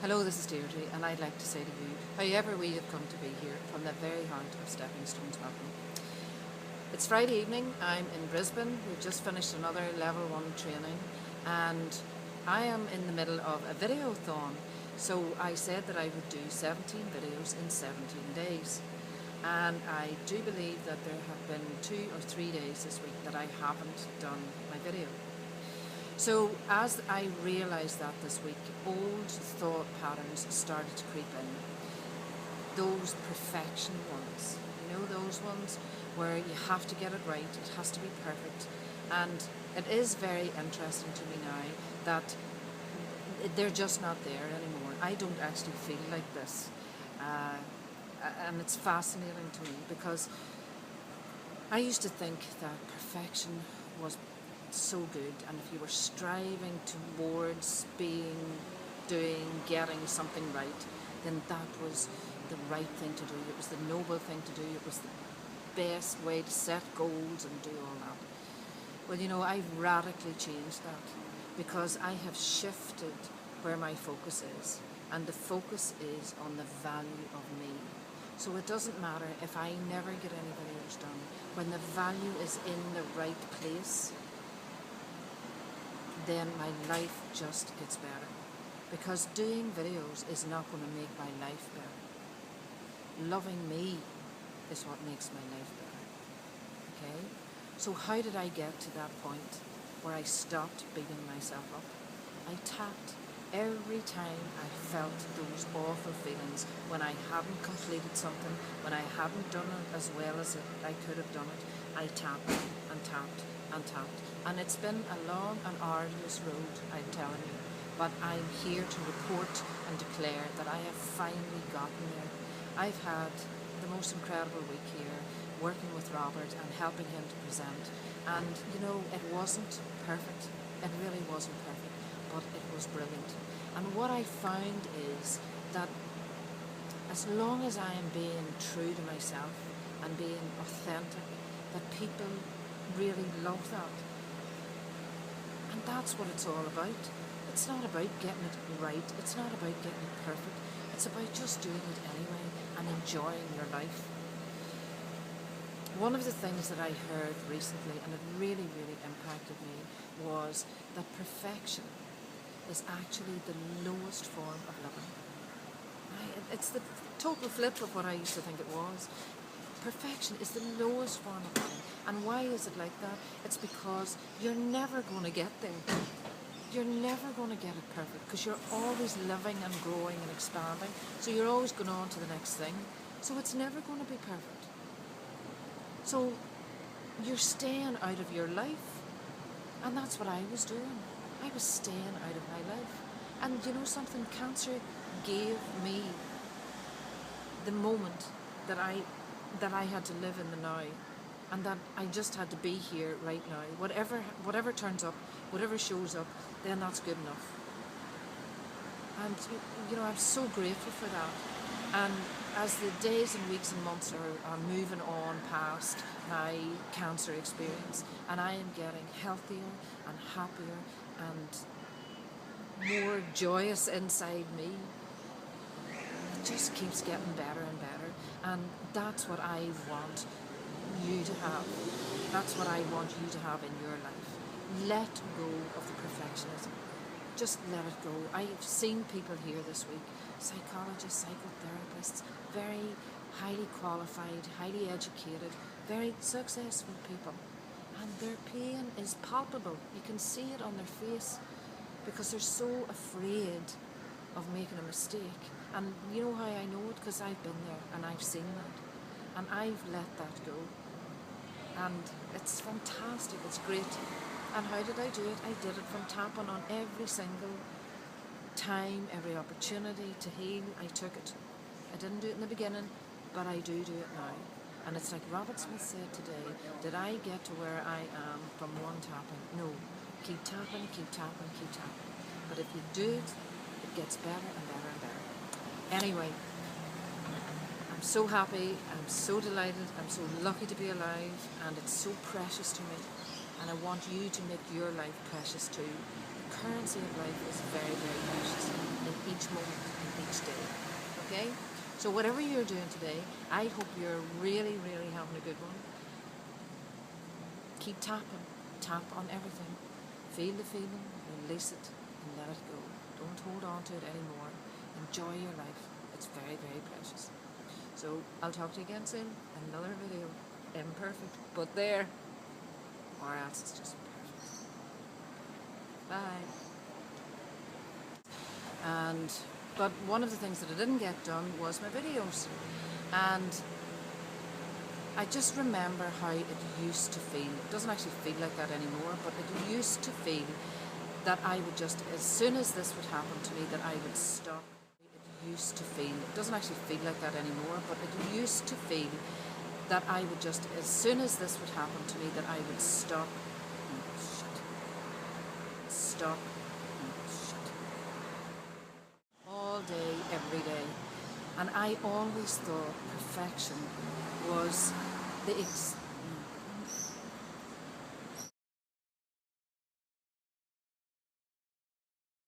Hello, this is Deirdre, and I'd like to say to you, however we have come to be here, from the very heart of Stepping Stones, welcome. It's Friday evening, I'm in Brisbane, we've just finished another level 1 training, and I am in the middle of a videothon. So I said that I would do 17 videos in 17 days. And I do believe that there have been 2 or 3 days this week that I haven't done my video. So as I realised that this week, old thought patterns started to creep in. Those perfection ones, those ones where you have to get it right, it has to be perfect. And it is very interesting to me now that they're just not there anymore. I don't actually feel like this. And it's fascinating to me because I used to think that perfection was so good, and if you were striving towards getting something right, then that was the right thing to do. It was the noble thing to do. It was the best way to set goals and do all that. Well, I've radically changed that because I have shifted where my focus is, and the focus is on the value of me. So it doesn't matter if I never get any videos done. When the value is in the right place, then my life just gets better. Because doing videos is not going to make my life better. Loving me is what makes my life better. Okay? So how did I get to that point where I stopped beating myself up? I tapped every time I felt those awful feelings when I hadn't completed something, when I hadn't done it as well as I could have done it. I tapped and tapped and tapped. And it's been a long and arduous road, I'm telling you. But I'm here to report and declare that I have finally gotten there. I've had the most incredible week here, working with Robert and helping him to present. And, it wasn't perfect. It really wasn't perfect, but it was brilliant. And what I found is that as long as I am being true to myself and being authentic, that people really love that. And that's what it's all about. It's not about getting it right. It's not about getting it perfect. It's about just doing it anyway and enjoying your life. One of the things that I heard recently, and it really, really impacted me, was that perfection is actually the lowest form of living. It's the total flip of what I used to think it was. Perfection is the lowest form of living. And why is it like that? It's because you're never going to get there. You're never going to get it perfect because you're always living and growing and expanding. So you're always going on to the next thing. So it's never going to be perfect. So you're staying out of your life. And that's what I was doing. I was staying out of my life. And something? Cancer gave me the moment that I had to live in the now, and that I just had to be here right now. Whatever turns up, whatever shows up, then that's good enough. And I'm so grateful for that. And as the days and weeks and months are moving on past my cancer experience, and I am getting healthier and happier and more joyous inside me, it just keeps getting better and better. And that's what I want you to have. That's what I want you to have in your life. Let go of the perfectionism. Just let it go. I've seen people here this week, psychologists, psychotherapists, very highly qualified, highly educated, very successful people. And their pain is palpable. You can see it on their face because they're so afraid of making a mistake. And you know how I know it? Because I've been there and I've seen that. And I've let that go. And it's fantastic. It's great. And how did I do it? I did it from tapping on every single time, every opportunity to heal. I took it. I didn't do it in the beginning, but I do it now. And it's like Robert Smith said today, did I get to where I am from one tapping? No. Keep tapping, keep tapping, keep tapping. But if you do it, it gets better and better and better. Anyway, I'm so happy, I'm so delighted, I'm so lucky to be alive, and it's so precious to me. And I want you to make your life precious too. The currency of life is very, very precious in each moment. next day. Okay? So whatever you're doing today, I hope you're really, really having a good one. Keep tapping. Tap on everything. Feel the feeling, release it, and let it go. Don't hold on to it anymore. Enjoy your life. It's very, very precious. So I'll talk to you again soon. Another video. Imperfect, but there. Or else it's just perfect. Bye. But one of the things that I didn't get done was my videos. And I just remember how it used to feel. It doesn't actually feel like that anymore, but it used to feel that I would just, as soon as this would happen to me, that I would stop. It used to feel, it doesn't actually feel like that anymore, but it used to feel that I would just, as soon as this would happen to me, that I would stop. Stop. All day, every day. And I always thought perfection was